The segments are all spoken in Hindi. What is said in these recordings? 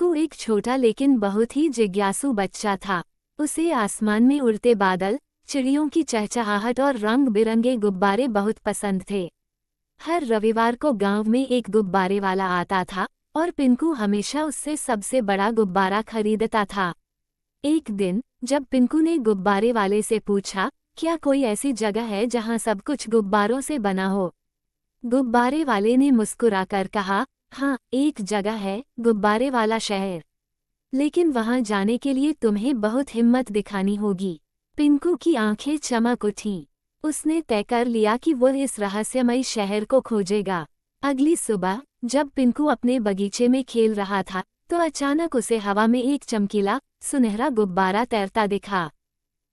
पिंकू एक छोटा लेकिन बहुत ही जिज्ञासु बच्चा था। उसे आसमान में उड़ते बादल, चिड़ियों की चहचहाहट और रंग बिरंगे गुब्बारे बहुत पसंद थे। हर रविवार को गांव में एक गुब्बारे वाला आता था और पिंकू हमेशा उससे सबसे बड़ा गुब्बारा खरीदता था। एक दिन जब पिंकू ने गुब्बारे वाले से पूछा, क्या कोई ऐसी जगह है जहां सब कुछ गुब्बारों से बना हो? गुब्बारे वाले ने मुस्कुराकर कहा, हाँ, एक जगह है, गुब्बारे वाला शहर। लेकिन वहां जाने के लिए तुम्हें बहुत हिम्मत दिखानी होगी। पिंकू की आंखें चमक उठीं। उसने तय कर लिया कि वह इस रहस्यमयी शहर को खोजेगा। अगली सुबह जब पिंकू अपने बगीचे में खेल रहा था तो अचानक उसे हवा में एक चमकीला, सुनहरा गुब्बारा तैरता दिखा।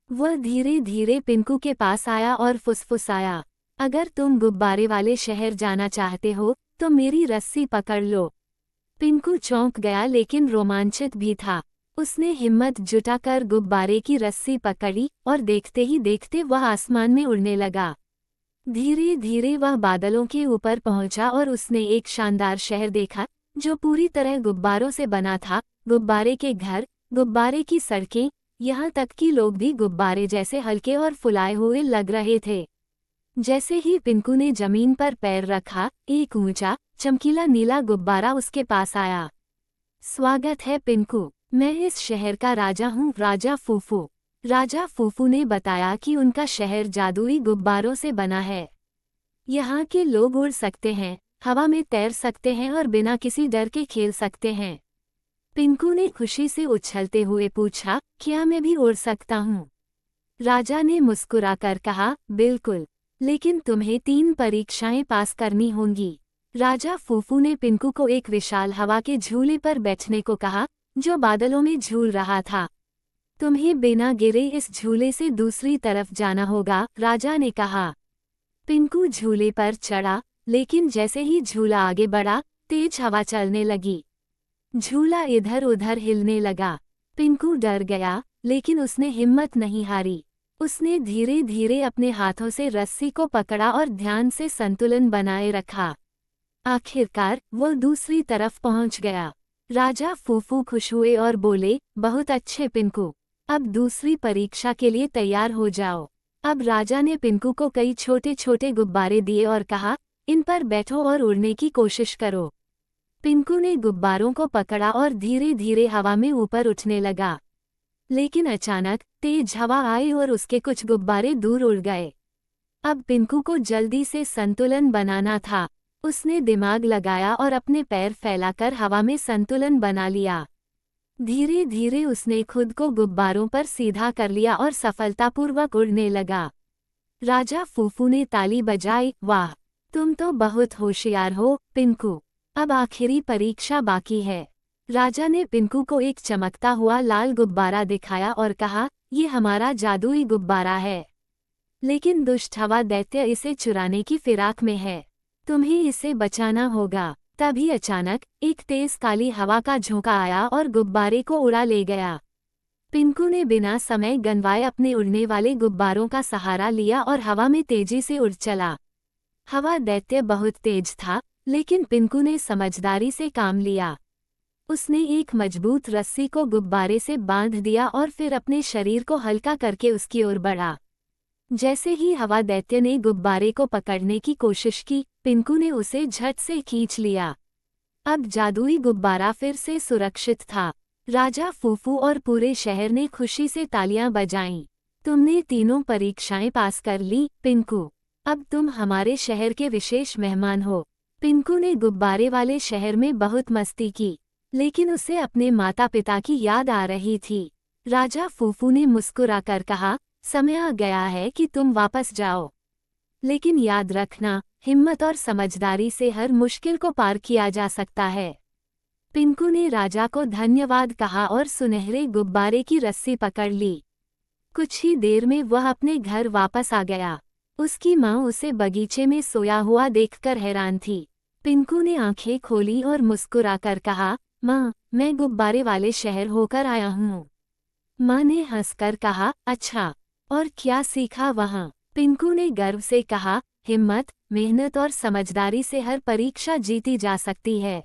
वह धीरे धीरे पिंकू के पास आया और फुसफुसाया, अगर तुम गुब्बारे वाले शहर जाना चाहते हो तो मेरी रस्सी पकड़ लो। पिंकू चौंक गया लेकिन रोमांचित भी था। उसने हिम्मत जुटाकर गुब्बारे की रस्सी पकड़ी और देखते ही देखते वह आसमान में उड़ने लगा। धीरे धीरे वह बादलों के ऊपर पहुंचा और उसने एक शानदार शहर देखा जो पूरी तरह गुब्बारों से बना था। गुब्बारे के घर, गुब्बारे की सड़कें, यहाँ तक कि लोग भी गुब्बारे जैसे हल्के और फुलाए हुए लग रहे थे। जैसे ही पिंकू ने जमीन पर पैर रखा, एक ऊंचा, चमकीला नीला गुब्बारा उसके पास आया। स्वागत है पिंकू, मैं इस शहर का राजा हूँ, राजा फूफू। राजा फूफू ने बताया कि उनका शहर जादुई गुब्बारों से बना है। यहाँ के लोग उड़ सकते हैं, हवा में तैर सकते हैं और बिना किसी डर के खेल सकते हैं। पिंकू ने खुशी से उछलते हुए पूछा, क्या मैं भी उड़ सकता हूँ? राजा ने मुस्कुराकर कहा, बिल्कुल, लेकिन तुम्हें 3 परीक्षाएं पास करनी होंगी। राजा फूफू ने पिंकू को एक विशाल हवा के झूले पर बैठने को कहा जो बादलों में झूल रहा था। तुम्हें बिना गिरे इस झूले से दूसरी तरफ जाना होगा, राजा ने कहा। पिंकू झूले पर चढ़ा, लेकिन जैसे ही झूला आगे बढ़ा, तेज हवा चलने लगी। झूला इधर उधर हिलने लगा। पिंकू डर गया, लेकिन उसने हिम्मत नहीं हारी। उसने धीरे धीरे अपने हाथों से रस्सी को पकड़ा और ध्यान से संतुलन बनाए रखा। आखिरकार वो दूसरी तरफ पहुंच गया। राजा फूफू खुश हुए और बोले, बहुत अच्छे पिंकू, अब दूसरी परीक्षा के लिए तैयार हो जाओ। अब राजा ने पिंकू को कई छोटे छोटे गुब्बारे दिए और कहा, इन पर बैठो और उड़ने की कोशिश करो। पिंकू ने गुब्बारों को पकड़ा और धीरे धीरे हवा में ऊपर उठने लगा। लेकिन अचानक तेज हवा आई और उसके कुछ गुब्बारे दूर उड़ गए। अब पिंकू को जल्दी से संतुलन बनाना था। उसने दिमाग लगाया और अपने पैर फैलाकर हवा में संतुलन बना लिया। धीरे धीरे उसने खुद को गुब्बारों पर सीधा कर लिया और सफलतापूर्वक उड़ने लगा। राजा फूफू ने ताली बजाई, वाह, तुम तो बहुत होशियार हो पिंकू। अब आखिरी परीक्षा बाकी है। राजा ने पिंकू को एक चमकता हुआ लाल गुब्बारा दिखाया और कहा, ये हमारा जादुई गुब्बारा है, लेकिन दुष्ट हवा दैत्य इसे चुराने की फिराक में है। तुम्हें इसे बचाना होगा। तभी अचानक एक तेज काली हवा का झोंका आया और गुब्बारे को उड़ा ले गया। पिंकू ने बिना समय गंवाए अपने उड़ने वाले गुब्बारों का सहारा लिया और हवा में तेजी से उड़ चला। हवा दैत्य बहुत तेज था, लेकिन पिंकू ने समझदारी से काम लिया। उसने एक मजबूत रस्सी को गुब्बारे से बांध दिया और फिर अपने शरीर को हल्का करके उसकी ओर बढ़ा। जैसे ही हवा दैत्य ने गुब्बारे को पकड़ने की कोशिश की, पिंकू ने उसे झट से खींच लिया। अब जादुई गुब्बारा फिर से सुरक्षित था। राजा फूफू और पूरे शहर ने खुशी से तालियां बजाईं। तुमने तीनों परीक्षाएं पास कर ली पिंकू, अब तुम हमारे शहर के विशेष मेहमान हो। पिंकू ने गुब्बारे वाले शहर में बहुत मस्ती की, लेकिन उसे अपने माता पिता की याद आ रही थी। राजा फूफू ने मुस्कुराकर कहा, समय आ गया है कि तुम वापस जाओ, लेकिन याद रखना, हिम्मत और समझदारी से हर मुश्किल को पार किया जा सकता है। पिंकू ने राजा को धन्यवाद कहा और सुनहरे गुब्बारे की रस्सी पकड़ ली। कुछ ही देर में वह अपने घर वापस आ गया। उसकी माँ उसे बगीचे में सोया हुआ देखकर हैरान थी। पिंकू ने आंखें खोली और मुस्कुराकर कहा, माँ, मैं गुब्बारे वाले शहर होकर आया हूँ। माँ ने हंसकर कहा, अच्छा, और क्या सीखा वहाँ? पिंकू ने गर्व से कहा, हिम्मत, मेहनत और समझदारी से हर परीक्षा जीती जा सकती है।